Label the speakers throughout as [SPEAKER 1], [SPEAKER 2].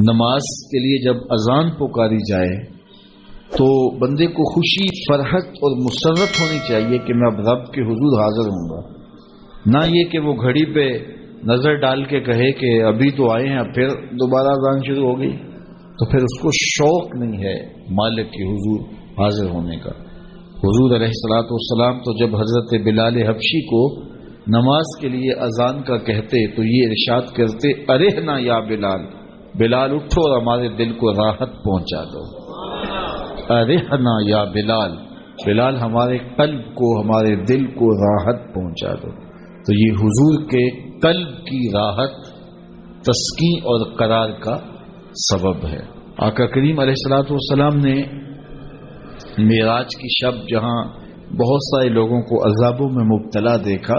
[SPEAKER 1] نماز کے لیے جب اذان پکاری جائے تو بندے کو خوشی، فرحت اور مسرت ہونی چاہیے کہ میں اب رب کے حضور حاضر ہوں گا، نہ یہ کہ وہ گھڑی پہ نظر ڈال کے کہے کہ ابھی تو آئے ہیں اب پھر دوبارہ اذان شروع ہو گئی، تو پھر اس کو شوق نہیں ہے مالک کے حضور حاضر ہونے کا۔ حضور علیہ الصلوۃ والسلام تو جب حضرت بلال حبشی کو نماز کے لیے اذان کا کہتے تو یہ ارشاد کرتے، ارحنا یا بلال، بلال اٹھو اور ہمارے دل کو راحت پہنچا دو۔ ارحنا یا بلال، بلال ہمارے قلب کو، ہمارے دل کو راحت پہنچا دو۔ تو یہ حضور کے قلب کی راحت، تسکین اور قرار کا سبب ہے۔ آقا کریم علیہ الصلوۃ والسلام نے معراج کی شب جہاں بہت سارے لوگوں کو عذابوں میں مبتلا دیکھا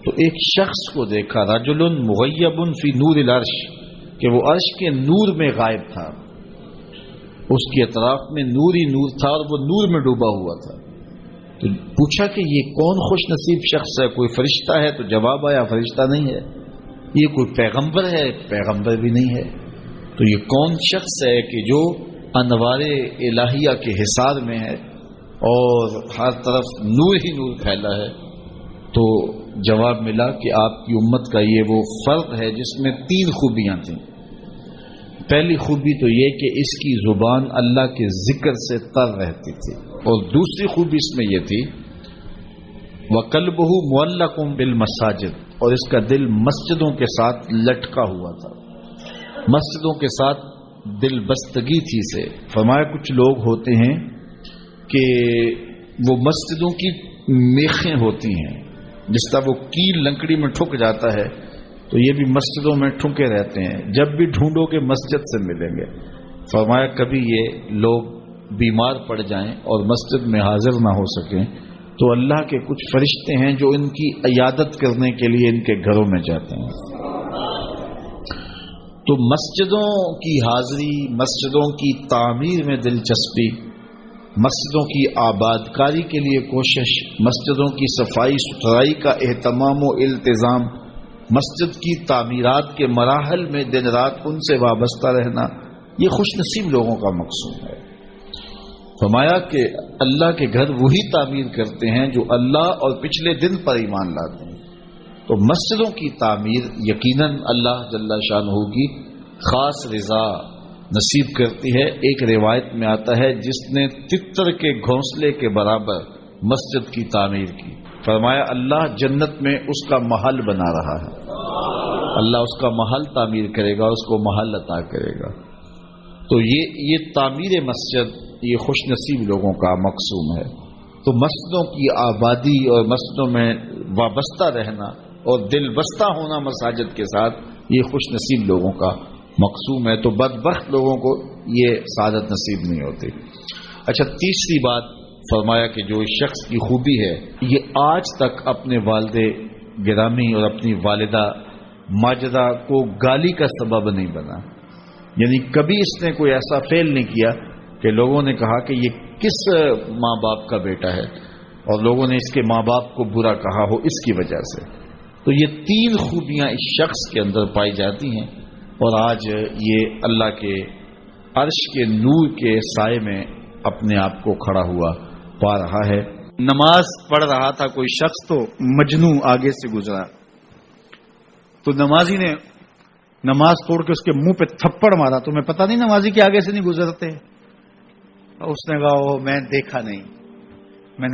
[SPEAKER 1] تو ایک شخص کو دیکھا، رجل مغیب فی نور العرش، کہ وہ عرش کے نور میں غائب تھا، اس کے اطراف میں نور ہی نور تھا اور وہ نور میں ڈوبا ہوا تھا۔ تو پوچھا کہ یہ کون خوش نصیب شخص ہے؟ کوئی فرشتہ ہے؟ تو جواب آیا فرشتہ نہیں ہے۔ یہ کوئی پیغمبر ہے؟ پیغمبر بھی نہیں ہے۔ تو یہ کون شخص ہے کہ جو انوار الہیہ کے حصار میں ہے اور ہر طرف نور ہی نور پھیلا ہے؟ تو جواب ملا کہ آپ کی امت کا یہ وہ فرد ہے جس میں 3 خوبیاں تھیں۔ پہلی خوبی تو یہ کہ اس کی زبان اللہ کے ذکر سے تر رہتی تھی، اور دوسری خوبی اس میں یہ تھی وَقَلْبُهُ مُعَلَّقٌ بِالْمَسَاجِدِ، اور اس کا دل مسجدوں کے ساتھ لٹکا ہوا تھا، مسجدوں کے ساتھ دل بستگی تھی سے۔ فرمایا کچھ لوگ ہوتے ہیں کہ وہ مسجدوں کی میخیں ہوتی ہیں، جس طرح وہ کیل لکڑی میں ٹھک جاتا ہے تو یہ بھی مسجدوں میں ٹھکے رہتے ہیں، جب بھی ڈھونڈو گے مسجد سے ملیں گے۔ فرمایا کبھی یہ لوگ بیمار پڑ جائیں اور مسجد میں حاضر نہ ہو سکیں تو اللہ کے کچھ فرشتے ہیں جو ان کی عیادت کرنے کے لیے ان کے گھروں میں جاتے ہیں۔ تو مسجدوں کی حاضری، مسجدوں کی تعمیر میں دلچسپی، مسجدوں کی آباد کاری کے لیے کوشش، مسجدوں کی صفائی ستھرائی کا اہتمام و التزام، مسجد کی تعمیرات کے مراحل میں دن رات ان سے وابستہ رہنا، یہ خوش نصیب لوگوں کا مقصود ہے۔ فرمایا کہ اللہ کے گھر وہی تعمیر کرتے ہیں جو اللہ اور پچھلے دن پر ایمان لاتے ہیں۔ تو مسجدوں کی تعمیر یقیناً اللہ جل شانہ کی خاص رضا نصیب کرتی ہے۔ ایک روایت میں آتا ہے جس نے تتر کے گھونسلے کے برابر مسجد کی تعمیر کی، فرمایا اللہ جنت میں اس کا محل بنا رہا ہے، اللہ اس کا محل تعمیر کرے گا، اس کو محل عطا کرے گا۔ تو یہ تعمیر مسجد یہ خوش نصیب لوگوں کا مقصود ہے۔ تو مسجدوں کی آبادی اور مسجدوں میں وابستہ رہنا اور دل بستہ ہونا مساجد کے ساتھ، یہ خوش نصیب لوگوں کا مقصود ہے۔ تو بدبخت لوگوں کو یہ سعادت نصیب نہیں ہوتی۔ اچھا، تیسری بات فرمایا کہ جو اس شخص کی خوبی ہے یہ آج تک اپنے والد گرامی اور اپنی والدہ ماجدہ کو گالی کا سبب نہیں بنا، یعنی کبھی اس نے کوئی ایسا فعل نہیں کیا کہ لوگوں نے کہا کہ یہ کس ماں باپ کا بیٹا ہے اور لوگوں نے اس کے ماں باپ کو برا کہا ہو اس کی وجہ سے۔ تو یہ 3 خوبیاں اس شخص کے اندر پائی جاتی ہیں، اور آج یہ اللہ کے عرش کے نور کے سائے میں اپنے آپ کو کھڑا ہوا پا رہا ہے۔ نماز پڑھ رہا تھا کوئی شخص تو مجنوں آگے سے گزرا، تو نمازی نے نماز توڑ کے اس کے منہ پہ تھپڑ مارا۔ تمہیں پتہ نہیں نمازی کے آگے سے نہیں گزرتے؟ اس نے کہا میں نے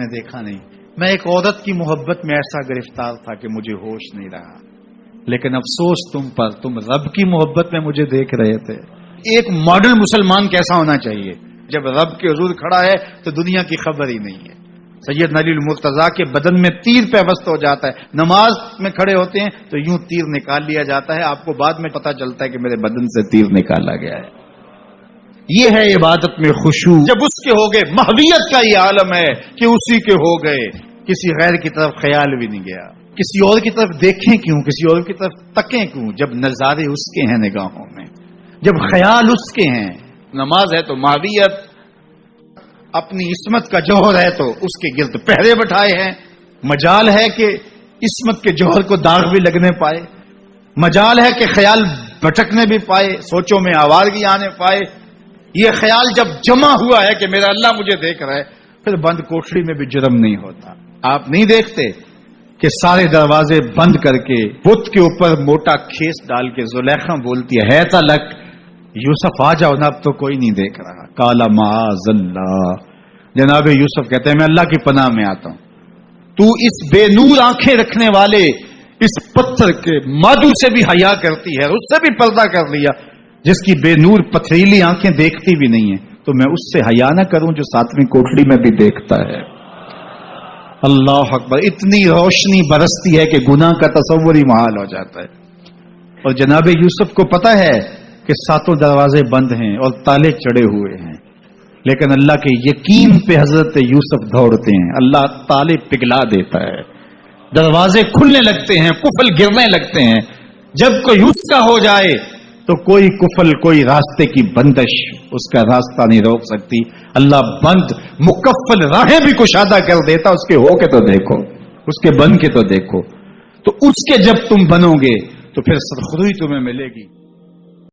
[SPEAKER 1] دیکھا نہیں، میں ایک عورت کی محبت میں ایسا گرفتار تھا کہ مجھے ہوش نہیں رہا، لیکن افسوس تم پر، تم رب کی محبت میں مجھے دیکھ رہے تھے۔ ایک ماڈل مسلمان کیسا ہونا چاہیے؟ جب رب کے حضور کھڑا ہے تو دنیا کی خبر ہی نہیں ہے۔ سید علی المرتضیٰ کے بدن میں تیر پیوست ہو جاتا ہے، نماز میں کھڑے ہوتے ہیں تو یوں تیر نکال لیا جاتا ہے، آپ کو بعد میں پتہ چلتا ہے کہ میرے بدن سے تیر نکالا گیا ہے۔ یہ ہے عبادت میں خشوع۔ جب اس کے ہو گئے، محویت کا یہ عالم ہے کہ اسی کے ہو گئے، کسی غیر کی طرف خیال بھی نہیں گیا، کسی اور کی طرف دیکھیں کیوں، کسی اور کی طرف تکیں کیوں، جب نظارے اس کے ہیں نگاہوں میں، جب خیال اس کے ہیں۔ نماز ہے تو محویت، اپنی عصمت کا جوہر ہے تو اس کے گرد پہرے بٹھائے ہیں، مجال ہے کہ عصمت کے جوہر کو داغ بھی لگنے پائے، مجال ہے کہ خیال بھٹکنے بھی پائے، سوچوں میں آوارگی آنے پائے. یہ خیال جب جمع ہوا ہے کہ میرا اللہ مجھے دیکھ رہا ہے، پھر بند کوٹڑی میں بھی جرم نہیں ہوتا. آپ نہیں دیکھتے کہ سارے دروازے بند کر کے بت کے اوپر موٹا کھیس ڈال کے زلیخا بولتی ہے تلک یوسف آ جاؤ نا، اب تو کوئی نہیں دیکھ رہا. کالا معاذ اللہ. جناب یوسف کہتے ہیں میں اللہ کی پناہ میں آتا ہوں، تو اس بے نور آنکھیں رکھنے والے اس پتھر کے مادو سے بھی حیا کرتی ہے، اس سے بھی پردہ کر لیا. جس کی بے نور پتھریلی آنکھیں دیکھتی بھی نہیں ہیں، تو میں اس سے حیا نہ کروں جو ساتویں کوٹڑی میں بھی دیکھتا ہے. اللہ اکبر. اتنی روشنی برستی ہے کہ گناہ کا تصور ہی محال ہو جاتا ہے. اور جناب یوسف کو پتا ہے کہ ساتوں دروازے بند ہیں اور تالے چڑھے ہوئے ہیں، لیکن اللہ کے یقین پہ حضرت یوسف دوڑتے ہیں. اللہ تالے پگھلا دیتا ہے، دروازے کھلنے لگتے ہیں، قفل گرنے لگتے ہیں. جب کوئی اس کا ہو جائے تو کوئی قفل، کوئی راستے کی بندش اس کا راستہ نہیں روک سکتی. اللہ بند مکفل راہیں بھی کشادہ کر دیتا. اس کے ہو کے تو دیکھو، اس کے بن کے تو دیکھو. تو اس کے جب تم بنو گے تو پھر سرخروئی تمہیں ملے گی.